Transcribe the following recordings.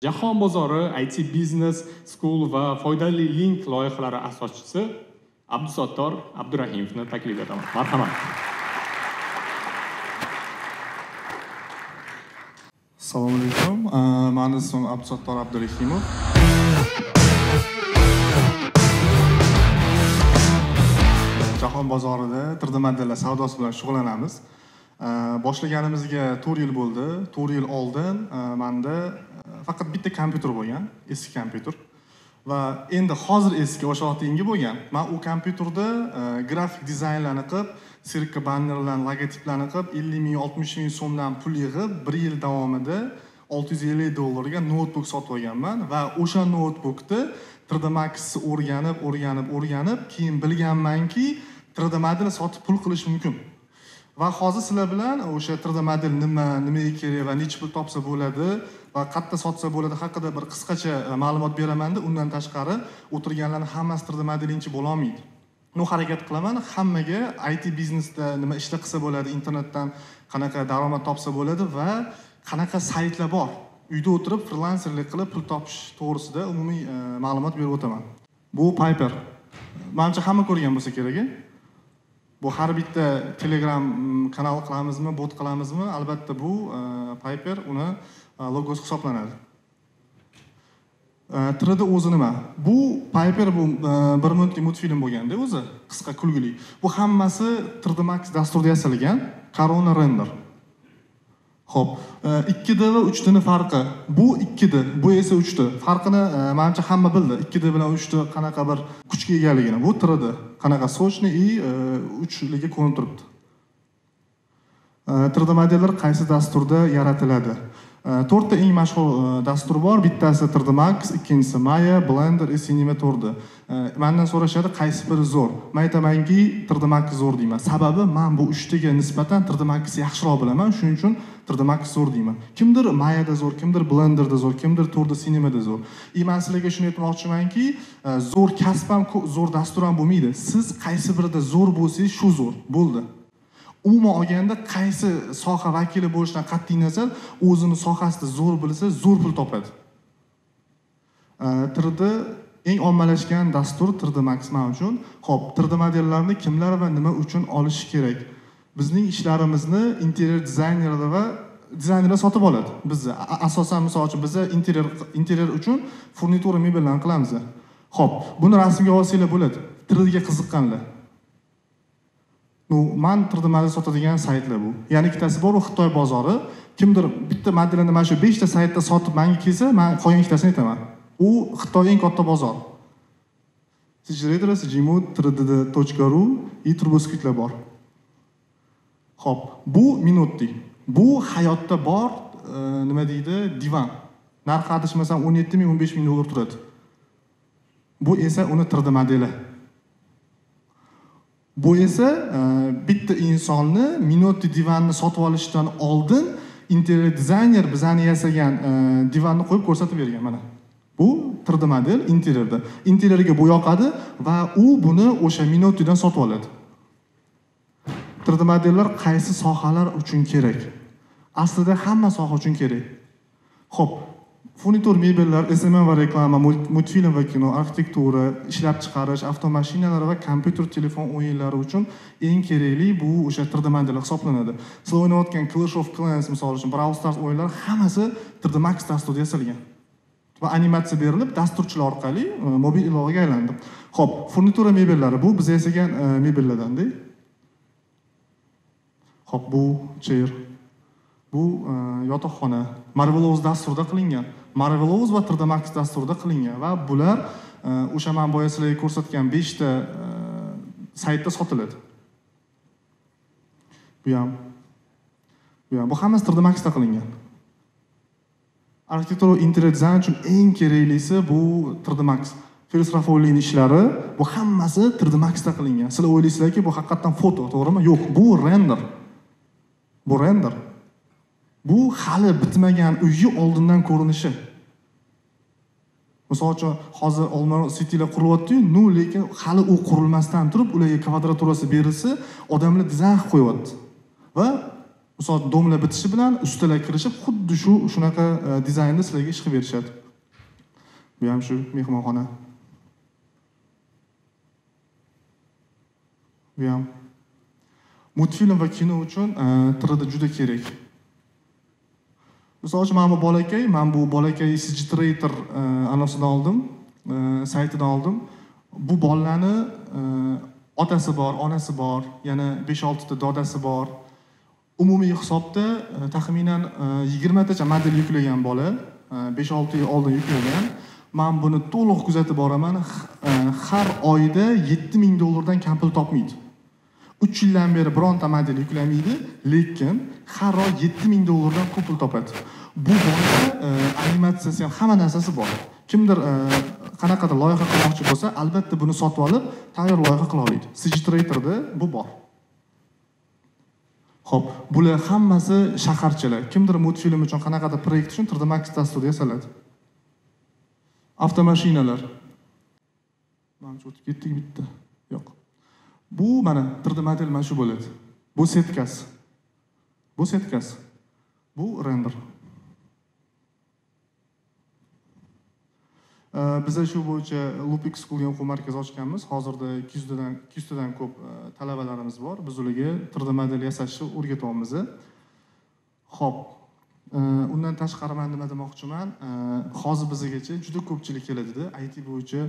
Jahon bozori IT Business School va foydali link loyihalari asoschisi Abdusattor Abdurahimovni taklif etaman. Marhamat. Assalomu alaykum. Meni ismim Abdusattor Abdurahimov. Jahon bozorida 3D modellar savdosi bilan shug'ullanamiz. Boshlaganimizga 4 yil bo'ldi. 4 yil oldin menda faqat bitta kompyuter bo'lgan, eski kompyuter. Va endi hozir eski o'sha bo'lgan. Men u kompyuterda grafik dizaynlarni qilib, sirka bannerlarni, logotiplarni qilib 50 ming, 60 ming so'mdan pul yig'ib, 1 yil davomida $650 ga notebook sotib olganman va o'sha notebookni 3D Max o'rganib, keyin bilganmanki, 3D model sotib pul qilish mumkin. Va hozir sizlar bilan o'sha 3D model nimaga kerak va necha pul topsa bo'ladi va qayerda sotsa bo'ladi haqida bir qisqacha ma'lumot beraman-da, undan tashqari o'tirganlarning hammasi 3D modelingchi bo'la olmaydi. Harakat qilaman hammaga IT biznesda nima ishlar qilsa bo'ladi, internetdan qanaqa daromad topsa bo'ladi va qanaqa saytlar bor. Uyda o'tirib freelancerlik qilib pul topish to'g'risida umumiy ma'lumot berib o'taman. Bu Piper. Menimcha hamma ko'rgan bo'lsa kerak. Bu har bitta Telegram kanal qilamizmi, bot qilamizmi? Albatta bu Piper uni logosi hisoblanadi. 3D o'zi nima? Bu Piper bu 1 minutlik multfilm bo'lganda o'zi, qisqa kulgili. Bu hammasi 3D Max dasturida yasalgan, Corona render. Xo'p, 2D va 3D ning farqi. Bu 2D, bu esa 3D. Farqini menimcha hamma bildi. 2D bilan 3D qanaqa bir kuchga egaligini. Bu 3D, qanaqa sochni и 3ligi ko'rinib turibdi. 3D modellar qaysi dasturda yaratiladi? 4 ta eng mashhur dastur bor. Bittasi 3D Max, ikkinchisi Maya, Blender, Cinema 4D. Mendan so'rashadi, qaysi biri zo'r? Men aytamanki, 3D Max zo'r deyman. Sababi men bu 3 taga nisbatan 3D Max yaxshiroq bilaman, shuning uchun 3D Max zo'r deyman. Kimdir Mayada zo'r, kimdir Blenderda zo'r, kimdir 4D Cinemada zo'r. Men sizlarga shuni aytmoqchimanki, zo'r kasb ham, zo'r dastur ham bo'lmaydi. Siz qaysi birida zo'r bo'lsangiz, shu zo'r bo'ldi. Umuman olganda qaysi soha vakili bo'lishdan qat'iy nazar, o'zini sohasida zo'r bilsa, zo'r pul topadi. 3D eng ommalashgan dastur 3D Max men uchun. Xo'p, 3D modellarni kimlar va nima uchun olish kerak? Bizning ishlarimizni interior dizaynerlar va dizaynerlar sotib oladi. Biz asosan misol uchun biz interior uchun furnitura mebellarni qilamiz. Xo'p, buni rasmga olsanglar bo'ladi. 3D ga qiziqqanlar. Men 3D model sotadigan saytlar bu. Ya'ni ikkitasi bor, u Xitoy bozori. Kimdir bitta modelni mana shu 5 ta saytda sotib menga kelsa, men qolgan ikkitasini aytaman. U Xitoy eng katta bozor. Sijredra, Sijimut, 3d.ru и turboskutlar bor. Xo'p, bu minutlik. Bu hayotda bor, nima deydi, divan. Narxi adashmasam 17 ming, 15 ming dollar turadi. Bu esa uni 3D modeli. Bu esa bitta insonni minutli divanni sotib olishdan oldin interior dizayner bizani yasagan divanni qo'yib ko'rsatib bergan mana. Bu 3D model interiorda. Interiorga bu yoqadi va u buni o'sha minutlidan sotib oladi. 3D modellar qaysi sohalar uchun kerak? Aslida hamma soha uchun kerak. Xo'p, furnitur mebellar, SMM va reklama, multfilm va kino, arxitektura, ishlab chiqarish, avtomashinalar va kompyuter, telefon o'yinlari uchun eng kerakli bu o'sha 3D modellar hisoblanadi. Siz o'ynayotgan Clash of Clans misol uchun Brawl Stars o'yinlari hammasi 3D Max dasturida yasalgan. Va animatsiya berilib, dasturchilar orqali mobil ilovaga aylandi. Xo'p, furnitura mebellari bu biz yasagan mebellardan-da. Xo'p, bu chair. Bu yotoqxona Marvelous dasturida qilingan. Marvelous va 3D Max dasturida qilingan va bular o'sha men boya sizlarga ko'rsatgan 5 ta saytda sotiladi. Bu hammasi 3D Max da qilingan. Arxitektura va interior dizayn uchun eng keraklisi bu 3D Max. Feliz Rafaelning ishlari bu hammasi 3D Max da qilingan. Sizlar o'ylaysizlarki bu haqiqatan foto, to'g'rimi? Yo'q, bu render. Bu render. Bu hali bitmagan uyni oldindan ko'rinishi. Misol uchun hozir Olmaro Citylar qurilyapti-yu, lekin hali u qurilmasdan turib, ularga kvadraturasi berilsa, odamlar dizayn qilib qo'yapti. Va Misol domla bitishi bilan ustalar kirishib, xuddi shunaqa dizaynda sizlarga ish qilib berishadi. Bu ham shu mehmonxona. Bu ham multfilm va kino uchun 3D juda kerak. Misol uchun men bu bolakay Sigiterator anosidan oldim, saytidan oldim. Bu bolalarni otasi bor, onasi bor, yana 5-6 ta dodasi bor. Umumiy hisobda taxminan 20 tacha model yuklagan bola, 5-6 yil oldin yuklagan. Men buni to'liq kuzatib boraman. Har oyda $7000 kam pul topmaydi. 3 yildan beri bironta model yuklamaydi, lekin har oy $7000 ko'p pul topadi. Bu bola animatsiyasi ham hamma narsasi bor. Kimdir qanaqadir loyiha qilmoqchi bo'lsa, albatta buni sotib olib, tayyor loyiha qila oladi. Sigiteratorda bu bor. Xo'p, bular hammasi shaharchalar. Kimdir multfilm uchun qanaqadir proyekt uchun 3D Max dasturida yasaladi. Avtomashinalar. Menimcha o'tib ketdik bitta. Yo'q. Bu mana 3D model mana shu bo'ladi. Bu setkasi. Bu render. Biz shu bo'yicha Lupix School o'quv markazi ochganmiz. Hozirda 200 tadan ko'p talabalarimiz bor. Biz ularga 3D model yasashni o'rgatyapmiz. Xo'p, undan tashqari men nima demoqchiman? Hozir bizgacha juda ko'pchilik keladi-da, IT bo'yicha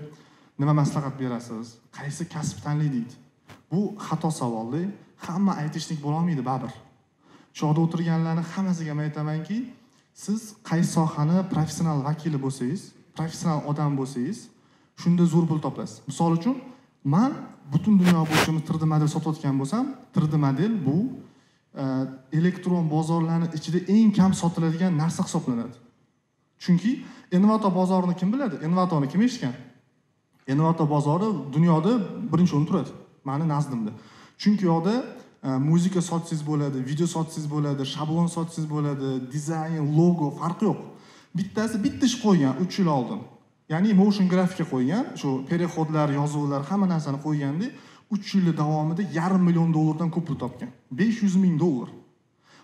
nima maslahat berasiz? Qaysi kasb tanlaydi? Bu xato savol-da. Hamma aytishlik bo'la olmaydi baribir. Shu yerda o'tirganlarning hammasiga men aytamanki, siz qaysi sohani professional vakili bo'lsangiz, professional odam bo'lsangiz, shunda zo'r pul topasiz. Misol uchun, men butun dunyo bo'yicha 3D model sotayotgan bo'lsam, 3D model bu elektron bozorlarning ichida eng kam sotiladigan narsa hisoblanadi. Chunki Envato bozorini kim biladi? Envatoni kim eshitgan? Envato bozori dunyoda birinchi o'rinda turadi, meni nazdimda. Chunki u yerda muzika sotsangiz bo'ladi, video sotsangiz bo'ladi, shablon sotsangiz bo'ladi, dizayn, logo farqi yo'q. Bitta ish qo'ygan 3 yil oldin. Ya'ni motion grafika qo'ygan, shu переходlar, yozuvlar, hamma narsani qo'yganda 3 yil davomida $500 000 ko'p pul topgan. $500,000.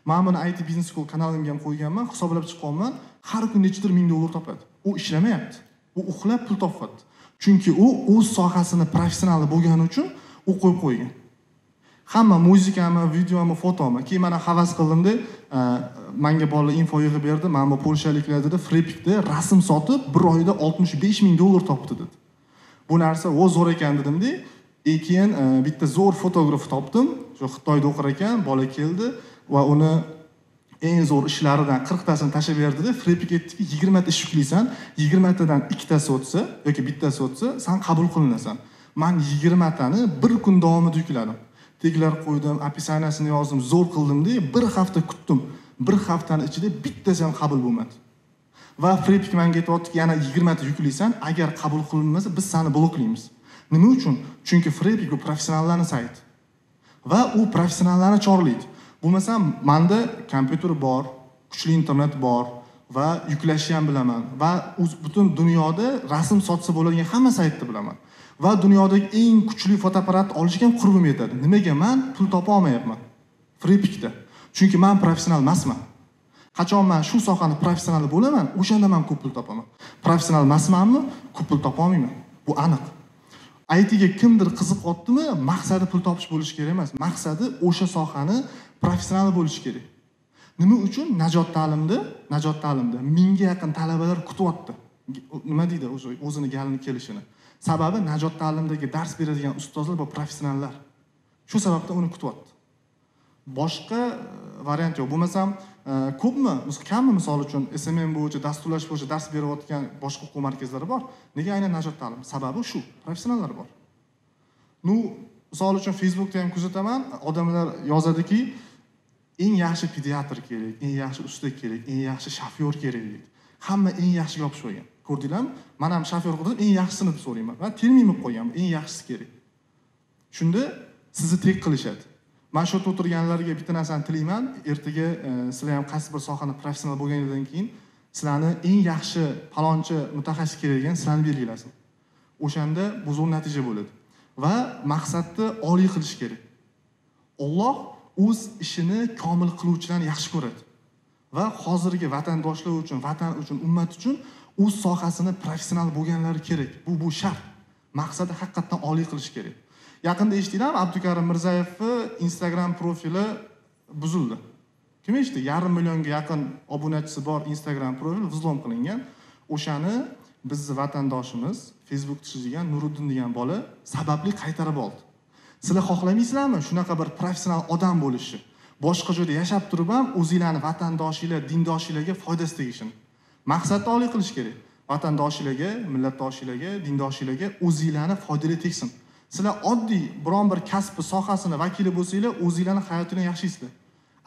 Men buni IT Business School kanalimga ham qo'yganman, hisoblab chiqqanman, har kuni nechidir $1000 topadi. U ishlamayapti. U uxlab pul topadi. Chunki u o'z sohasini professionali bo'lgani uchun u qo'yib qo'ygan. Hamma muzikami, videomi, fotomi. Keyin men havas qildimda, menga bolalar info yig'ib berdi. Men bu polshaliklar dedi, Frepikda rasm sotib, bir oyda $65,000 topdi dedi. Bu narsa zo'r ekan dedimda, keyin bitta zo'r fotograf topdim. Shu Xitoyda o'qir ekan, bola keldi va uni eng zo'r ishlaridan 40 tasini tashab berdi-da, Frepik aytdiki, 20 ta ish yuklaysan, 20 tadan 2 tasi o'tsa yoki bittasi o'tsa, sen qabul qilinasan. Men 20 tani bir kun davomida yukladim. Teglar qo'ydim, opisaniyasini yozdim, zo'r qildim-da, bir hafta kutdim. Bir haftaning ichida bittasi ham qabul bo'lmadi. Va Frepik menga aytayotdi, yana 20 ta yuklaysan, agar qabul qilinmasa, biz seni bloklaymiz. Nima uchun? Chunki Frepik bu professionallarning sayti. Va u professionallarni chorlaydi. Bo'lmasa, menda kompyuter bor, kuchli internet bor va yuklashni ham bilaman va butun dunyoda rasm sotsa bo'ladigan hamma saytni bilaman. Va dunyodagi eng kuchli fotoapparat olishga ham qurbim yetadi. Nimaga men pul topa olmayapman? Frepikda. Chunki men professional emasman. Qachon men shu sohani professionali bo'laman, o'shanda men ko'p pul topaman. Professional emasmanmi, ko'p pul topa olmayman. Bu aniq. ITga kimdir qiziqyaptimi, maqsadi pul topish bo'lishi kerak emas. Maqsadi o'sha sohani professionali bo'lishi kerak. Nima uchun Najot ta'limda 1000 ga yaqin talabalar kutyapti. Nima deydi o'zini galini kelishini? Sababi Najot ta'limdagi dars beradigan ustozlar va professionallar. Shu sababdan uni kutyapti. Boshqa variant yo'q. Bo'lmasam, ko'pmi, kammi misol uchun SMM bo'yicha dasturlash bo'yicha dars berayotgan boshqa o'quv markazlari bor. Nega aynan Najot ta'lim? Sababi shu, professionallar bor. Misol uchun Facebookda ham kuzataman, odamlar yozadiki, eng yaxshi pediatr kerak, eng yaxshi usta kerak, eng yaxshi shofyor kerak deydi. Hamma eng yaxshiga olib qo'ygan. Ko'rdinglarmi? Men ham shofyor qildim, eng yaxshisini deb so'rayman. Va termin olib qo'yganman, eng yaxshisi kerak. Shunda sizni tek qilishadi. Men shu yerda o'tirganlarga bitta narsani tilayman, ertaga sizlar ham qaysi bir sohani professional bo'lganingizdan keyin sizlarni eng yaxshi palonchi mutaxassis kerakligini sizlarni belgilasin. O'shanda bu zo'r natija bo'ladi. Va maqsadni oliy qilish kerak. Alloh o'z ishini komil qiluvchilarni yaxshi ko'radi va hozirgi vatandoshlar uchun, vatan uchun, ummat uchun o'z sohasini professional bo'lganlari kerak. Bu shart. Maqsadi haqiqatan oliy qilish kerak. Yaqinda eshitdinglarmi, Abdukarim Mirzayevning Instagram profili buzildi. Kim eshitdi? 500 millionga yaqin obunachisi bor Instagram profili vzlom qilingan. O'shani bizning vatandoshimiz Facebook tishlaydigan Nuriddin degan bola sababli qaytarib oldi. Sizlar xohlamaysizlarmi shunaqa bir professional odam bo'lishni? Boshqa joyda yashab turib ham o'zingizlarni vatandoshinglar, dindoshinglarga foydasi tegishini. Maqsadni oliy qilish kerak. Vatandoshinglarga, millatdoshinglarga, dindoshinglarga o'zingizlarni foydali tegsin. Sizlar oddiy biron bir kasb sohasini vakili bo'lsanglar, o'zingizlarning hayotini yaxshiysizlar.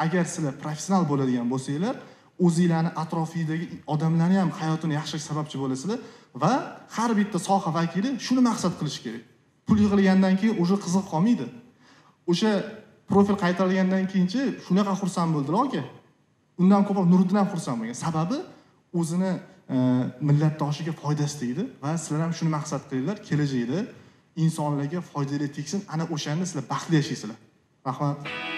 Agar sizlar professional bo'ladigan bo'lsanglar, o'zingizlarning atrofingdagi odamlarning ham hayotini yaxshilash sababchi bo'lasizlar va har bitta soha vakili shuni maqsad qilish kerak. Pul yig'ilgandan keyin o'sha qiziq qolmaydi. O'sha profil qaytarilgandan keyinchi shunaqa xursand bo'ldilar aka. Undan ko'proq Nuriddin ham xursand bo'lgan. Sababi o'zini millatdoshiga foydasi tegdi va sizlar ham shuni maqsad qilinglar, kelajakda insonlarga foydali tegsin. Ana o'shanda sizlar baxtli yashaysizlar. Rahmat.